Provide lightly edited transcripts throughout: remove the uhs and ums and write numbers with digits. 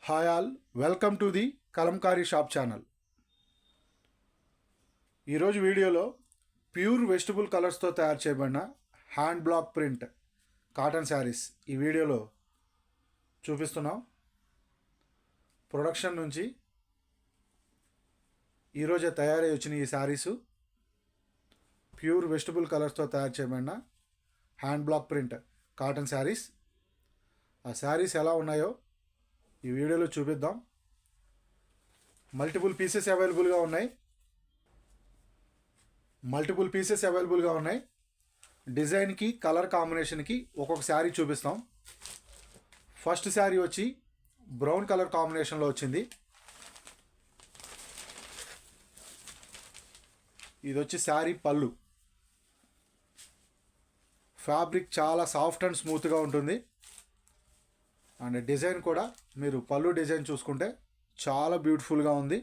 Hi all, welcome to the Kalamkari shop channel. ఈరోజు వీడియోలో pure vegetable కలర్స్తో తయారు చేయబడిన hand block print cotton saris ఈ వీడియోలో చూపిస్తున్నాం. ప్రొడక్షన్ నుంచి ఈరోజే తయారై వచ్చిన ఈ శారీసు ప్యూర్ వెజిటబుల్ కలర్స్తో తయారు చేయబడిన hand block print cotton saris. ఆ శారీస్ ఎలా ఉన్నాయో ఈ వీడియోలో చూపిద్దాం. మల్టిపుల్ పీసెస్ అవైలబుల్గా ఉన్నాయి. డిజైన్కి కలర్ కాంబినేషన్కి ఒక్కొక్క శారీ చూపిస్తాం. ఫస్ట్ శారీ వచ్చి బ్రౌన్ కలర్ కాంబినేషన్లో వచ్చింది. ఇది వచ్చి శారీ పళ్ళు. ఫ్యాబ్రిక్ చాలా సాఫ్ట్ అండ్ స్మూత్గా ఉంటుంది. అండ్ డిజైన్ కూడా మీరు పళ్ళు డిజైన్ చూసుకుంటే చాలా బ్యూటిఫుల్గా ఉంది.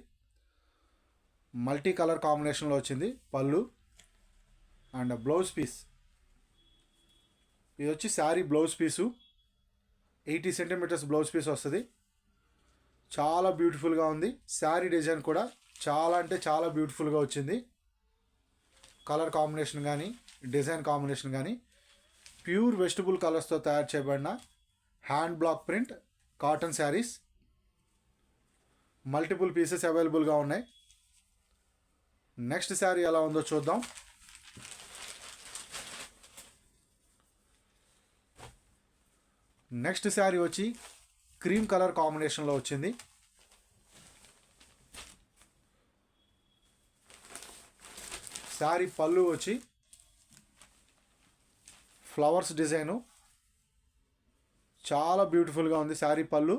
మల్టీ కలర్ కాంబినేషన్లో వచ్చింది పళ్ళు. అండ్ బ్లౌజ్ పీస్, ఇది వచ్చి sari blouse piece 80 centimetres blouse piece వస్తుంది. చాలా బ్యూటిఫుల్గా ఉంది. శారీ డిజైన్ కూడా చాలా అంటే చాలా బ్యూటిఫుల్గా వచ్చింది. కలర్ కాంబినేషన్ కానీ డిజైన్ కాంబినేషన్ కానీ ప్యూర్ వెజిటబుల్ కలర్స్తో తయారు చేయబడిన hand block print cotton saris. Multiple pieces అవైలబుల్గా ఉన్నాయి. నెక్స్ట్ శారీ ఎలా ఉందో చూద్దాం. నెక్స్ట్ శారీ వచ్చి క్రీమ్ కలర్ కాంబినేషన్లో వచ్చింది. శారీ పళ్ళు వచ్చి ఫ్లవర్స్ డిజైను చాలా బ్యూటిఫుల్గా ఉంది శారీ పళ్ళు.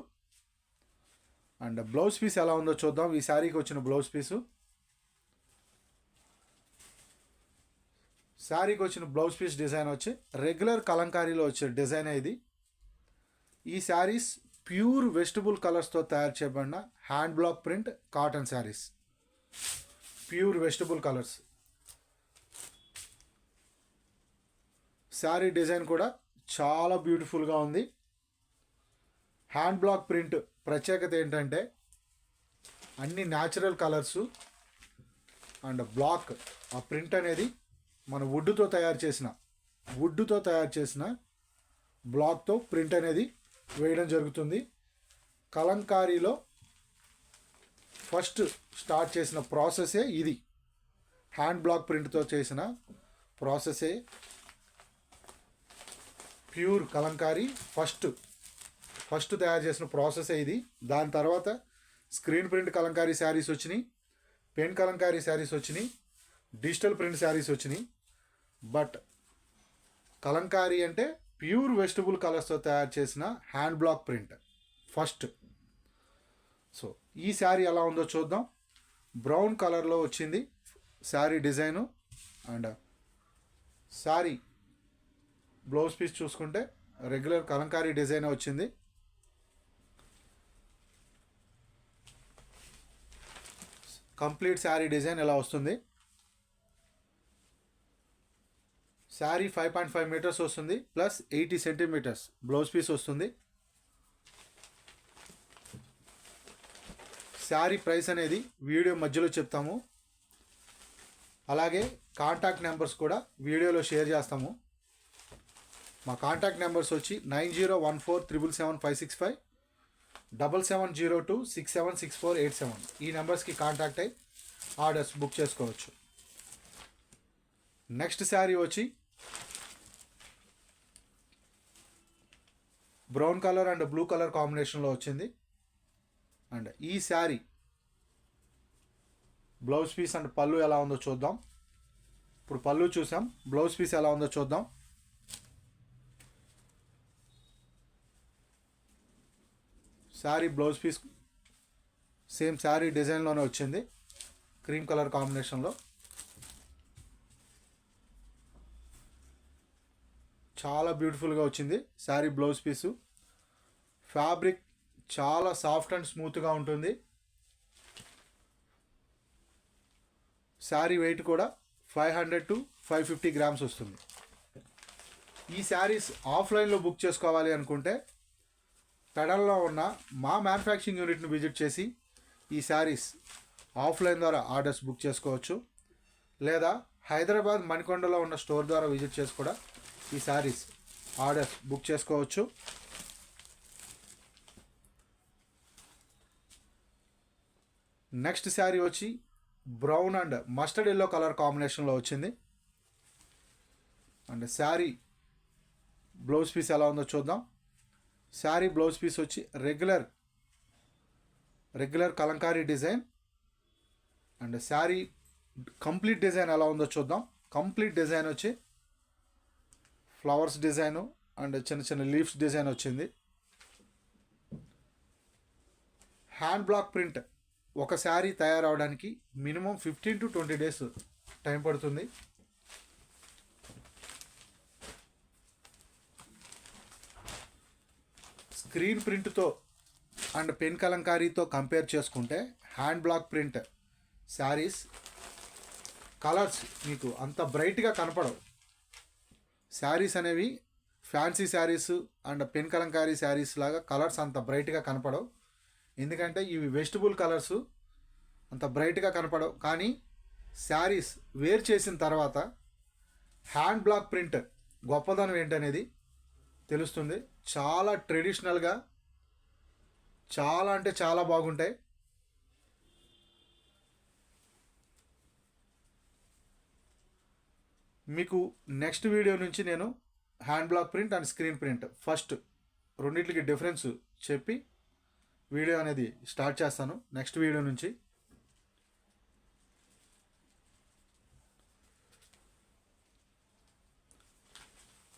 అండ్ బ్లౌజ్ పీస్ ఎలా ఉందో చూద్దాం. ఈ శారీకి వచ్చిన బ్లౌజ్ పీసు, శారీకి వచ్చిన బ్లౌజ్ పీస్ డిజైన్ వచ్చి రెగ్యులర్ కలంకారీలో వచ్చే డిజైన్ ఇది. ఈ శారీస్ ప్యూర్ వెజిటబుల్ కలర్స్తో తయారు చేయబడిన hand block print cotton saris. Pure vegetable colours. Sari design కూడా చాలా బ్యూటిఫుల్గా ఉంది. హ్యాండ్ బ్లాక్ ప్రింట్ ప్రత్యేకత ఏంటంటే అన్ని న్యాచురల్ కలర్సు అండ్ బ్లాక్. ఆ ప్రింట్ అనేది మన వుడ్తో తయారు చేసిన బ్లాక్తో ప్రింట్ అనేది వేయడం జరుగుతుంది. కలంకారీలో ఫస్ట్ స్టార్ట్ చేసిన ప్రాసెసే ఇది. హ్యాండ్ బ్లాక్ ప్రింట్తో చేసిన ప్రాసెసే ప్యూర్ కలంకారీ ఫస్ట్ తయారు చేసిన ప్రాసెసే ఇది. దాని తర్వాత స్క్రీన్ ప్రింట్ కలంకారీ శారీస్ వచ్చినాయి, పెన్ కలంకారీ శారీస్ వచ్చినాయి, డిజిటల్ ప్రింట్ శారీస్ వచ్చినాయి. బట్ కలంకారీ అంటే ప్యూర్ వెజిటబుల్ కలర్స్తో తయారు చేసిన hand block print first. So ఈ శారీ ఎలా ఉందో చూద్దాం. బ్రౌన్ కలర్లో వచ్చింది sari design. And sari blouse piece చూసుకుంటే రెగ్యులర్ కలంకారీ డిజైన్ వచ్చింది. కంప్లీట్ శారీ డిజైన్ ఎలా వస్తుంది. శారీ 5.5 మీటర్స్ వస్తుంది ప్లస్ 80 సెంటీమీటర్స్ బ్లౌజ్ పీస్ వస్తుంది. శారీ ప్రైస్ అనేది వీడియో మధ్యలో చెప్తాము. అలాగే కాంటాక్ట్ నెంబర్స్ కూడా వీడియోలో షేర్ చేస్తాము. మా కాంటాక్ట్ నెంబర్స్ వచ్చి 9014777565, 7702676487. ఈ నెంబర్స్కి కాంటాక్ట్ అయ్యి ఆర్డర్స్ బుక్ చేసుకోవచ్చు. నెక్స్ట్ శారీ వచ్చి brown colour and blue colour కాంబినేషన్లో వచ్చింది. అండ్ ఈ శారీ బ్లౌజ్ పీస్ అండ్ పళ్ళు ఎలా ఉందో చూద్దాం. ఇప్పుడు పళ్ళు చూసాం, బ్లౌజ్ పీస్ ఎలా ఉందో చూద్దాం. Sari blouse piece same sari డిజైన్లోనే వచ్చింది, క్రీమ్ కలర్ కాంబినేషన్లో. చాలా బ్యూటిఫుల్గా వచ్చింది శారీ బ్లౌజ్ పీసు. ఫ్యాబ్రిక్ చాలా సాఫ్ట్ అండ్ స్మూత్గా ఉంటుంది. శారీ వెయిట్ కూడా 500 to 550 గ్రామ్స్ వస్తుంది. ఈ శారీస్ ఆఫ్లైన్లో బుక్ చేసుకోవాలి అనుకుంటే పెడల్లో ఉన్న మా మ్యానుఫ్యాక్చరింగ్ యూనిట్ని విజిట్ చేసి ఈ శారీస్ ఆఫ్లైన్ ద్వారా ఆర్డర్స్ బుక్ చేసుకోవచ్చు, లేదా హైదరాబాద్ మణికొండలో ఉన్న స్టోర్ ద్వారా విజిట్ చేసి కూడా ఈ శారీస్ ఆర్డర్స్ బుక్ చేసుకోవచ్చు. నెక్స్ట్ శారీ వచ్చి brown and mustard yellow colour కాంబినేషన్లో వచ్చింది. అండ్ శారీ బ్లౌజ్ పీస్ ఎలా ఉందో చూద్దాం. శారీ బ్లౌజ్ పీస్ వచ్చి regular Kalamkari design. And sari complete design ఎలా ఉందో చూద్దాం. కంప్లీట్ డిజైన్ వచ్చి ఫ్లవర్స్ డిజైను అండ్ చిన్న చిన్న లీవ్స్ డిజైన్ వచ్చింది. హ్యాండ్ బ్లాక్ ప్రింట్ ఒక శారీ తయారవడానికి మినిమం 15 to 20 days టైం పడుతుంది. స్క్రీన్ ప్రింట్తో అండ్ పెన్ కలంకారీతో కంపేర్ చేసుకుంటే hand block print saris colours మీకు అంత బ్రైట్గా కనపడవు. శారీస్ అనేవి fancy saris and pen Kalamkari saris లాగా కలర్స్ అంత బ్రైట్గా కనపడవు. ఎందుకంటే ఇవి వెజిటబుల్ కలర్స్ అంత బ్రైట్గా కనపడవు. కానీ శారీస్ వేర్ చేసిన తర్వాత హ్యాండ్ బ్లాక్ ప్రింట్ గొప్పదనం ఏంటనేది తెలుస్తుంది. చాలా ట్రెడిషనల్గా చాలా అంటే చాలా బాగుంటాయి. మీకు నెక్స్ట్ వీడియో నుంచి నేను hand block print and screen print first రెండింటికి డిఫరెన్స్ చెప్పి వీడియో అనేది స్టార్ట్ చేస్తాను నెక్స్ట్ వీడియో నుంచి.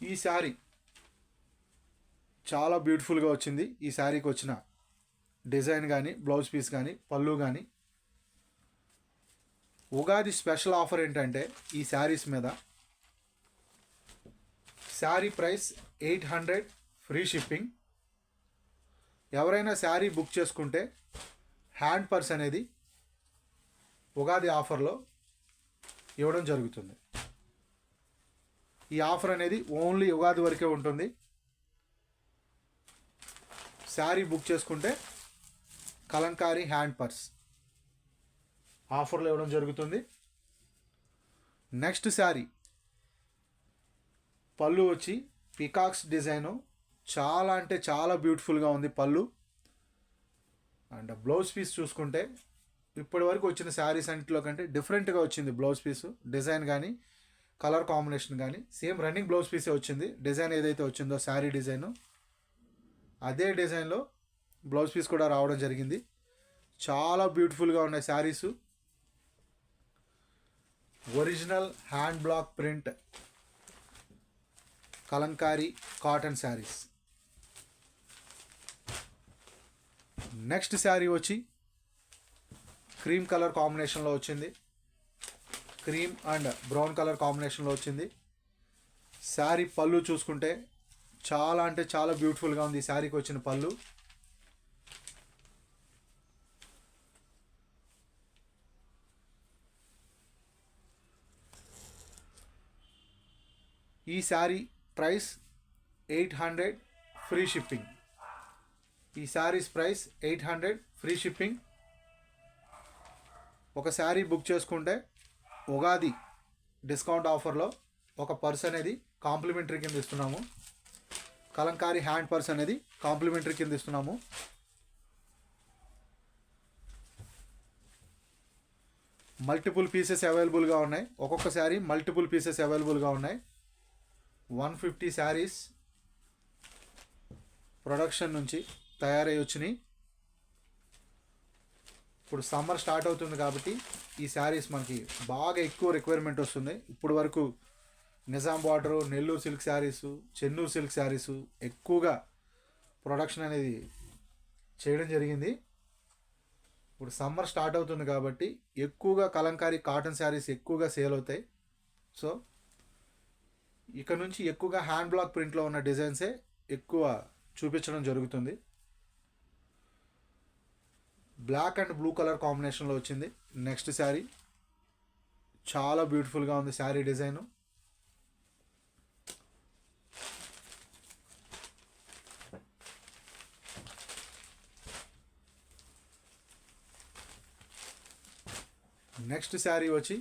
ఈ శారీ చాలా బ్యూటిఫుల్గా వచ్చింది. ఈ శారీకి వచ్చిన డిజైన్ కానీ బ్లౌజ్ పీస్ కానీ పళ్ళు కానీ. ఉగాది స్పెషల్ ఆఫర్ ఏంటంటే ఈ శారీస్ మీద శారీ ప్రైస్ 800 ఫ్రీ షిప్పింగ్. ఎవరైనా శారీ బుక్ చేసుకుంటే హ్యాండ్ పర్స్ అనేది ఉగాది ఆఫర్లో ఇవ్వడం జరుగుతుంది. ఈ ఆఫర్ అనేది ఓన్లీ ఉగాది వరకే ఉంటుంది. శారీ బుక్ చేసుకుంటే కలంకారీ హ్యాండ్ పర్స్ ఆఫర్లో ఇవ్వడం జరుగుతుంది. నెక్స్ట్ శారీ పళ్ళు వచ్చి పికాక్స్ డిజైను చాలా అంటే చాలా బ్యూటిఫుల్గా ఉంది పళ్ళు. అండ్ బ్లౌజ్ పీస్ చూసుకుంటే ఇప్పటి వరకు వచ్చిన శారీస్ అన్నింటిలో కంటే డిఫరెంట్గా వచ్చింది. బ్లౌజ్ పీసు డిజైన్ కానీ కలర్ కాంబినేషన్ కానీ సేమ్ రన్నింగ్ బ్లౌజ్ పీసే వచ్చింది. డిజైన్ ఏదైతే వచ్చిందో శారీ డిజైను అదే డిజైన్లో బ్లౌజ్ పీస్ కూడా రావడం జరిగింది. చాలా బ్యూటిఫుల్గా ఉన్నాయి saris. Original hand block print Kalamkari cotton saris. Next sari వచ్చి క్రీమ్ కలర్ కాంబినేషన్లో వచ్చింది. క్రీమ్ అండ్ బ్రౌన్ కలర్ కాంబినేషన్లో వచ్చింది. శారీ పళ్ళు చూసుకుంటే చాలా అంటే చాలా బ్యూటిఫుల్గా ఉంది. ఈ శారీకి వచ్చిన పళ్ళు ఈ శారీ ప్రైస్ 800 ఫ్రీ షిప్పింగ్. ఈ శారీస్ ప్రైస్ 800 ఫ్రీ షిప్పింగ్. ఒక శారీ బుక్ చేసుకుంటే ఉగాది డిస్కౌంట్ ఆఫర్లో ఒక పర్స్ అనేది కాంప్లిమెంటరీ కింద ఇస్తున్నాము. కలంకారీ హ్యాండ్ పర్స్ అనేది కాంప్లిమెంటరీ కింద ఇస్తున్నాము. మల్టిపుల్ పీసెస్ అవైలబుల్గా ఉన్నాయి. ఒక్కొక్క శారీ మల్టిపుల్ పీసెస్ అవైలబుల్గా ఉన్నాయి. 150 శారీస్ ప్రొడక్షన్ నుంచి తయారై వచ్చినాయి. ఇప్పుడు సమ్మర్ స్టార్ట్ అవుతుంది కాబట్టి ఈ శారీస్ మనకి బాగా ఎక్కువ రిక్వైర్మెంట్ వస్తుంది. ఇప్పుడు వరకు Nizam border, Nellore silk saris, Chennur silk saris ఎక్కువగా ప్రొడక్షన్ అనేది చేయడం జరిగింది. ఇప్పుడు సమ్మర్ స్టార్ట్ అవుతుంది కాబట్టి ఎక్కువగా కలంకారీ కాటన్ శారీస్ ఎక్కువగా సేల్ అవుతాయి. సో ఇక నుంచి ఎక్కువగా హ్యాండ్ బ్లాక్ ప్రింట్లో ఉన్న డిజైన్సే ఎక్కువ చూపించడం జరుగుతుంది. బ్లాక్ అండ్ బ్లూ కలర్ కాంబినేషన్లో వచ్చింది నెక్స్ట్ శారీ. చాలా బ్యూటిఫుల్గా ఉంది శారీ డిజైను. నెక్స్ట్ శారీ వచ్చి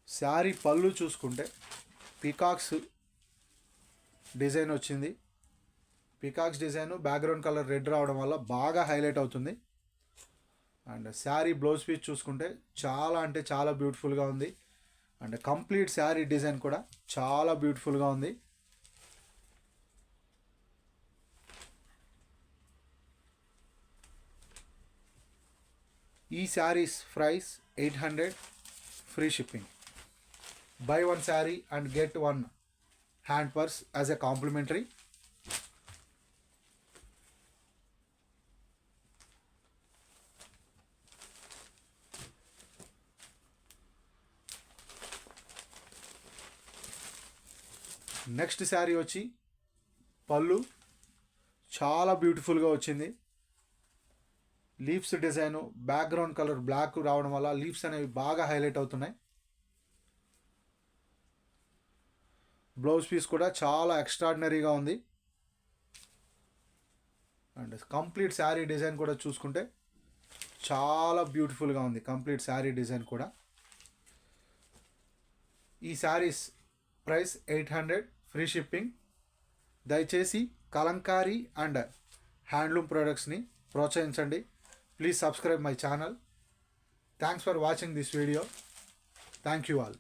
శారీ పళ్ళు చూసుకుంటే పీకాక్స్ డిజైన్ వచ్చింది. Peacocks design background colour red రావడం వల్ల బాగా హైలైట్ అవుతుంది. అండ్ శారీ బ్లౌజ్ పీస్ చూసుకుంటే చాలా అంటే చాలా బ్యూటిఫుల్గా ఉంది. అండ్ కంప్లీట్ శారీ డిజైన్ కూడా చాలా బ్యూటిఫుల్గా ఉంది. ఈ saris price 800, free shipping. Buy one sari and get one hand purse as a complimentary. Next sari వచ్చి పళ్ళు చాలా బ్యూటిఫుల్గా వచ్చింది. Leaves design background colour black రావడం వల్ల లీవ్స్ అనేవి బాగా హైలైట్ అవుతున్నాయి. బ్లౌజ్ పీస్ కూడా చాలా ఎక్స్ట్రాడినరీగా ఉంది. అండ్ కంప్లీట్ శారీ డిజైన్ కూడా చూసుకుంటే చాలా బ్యూటిఫుల్గా ఉంది. కంప్లీట్ శారీ డిజైన్ కూడా. ఈ శారీస్ ప్రైస్ 800, ఫ్రీ షిప్పింగ్. దయచేసి కలంకారీ అండ్ హ్యాండ్లూమ్ ప్రొడక్ట్స్ని ప్రోత్సహించండి. Please subscribe my channel. Thanks for watching this video. Thank you all.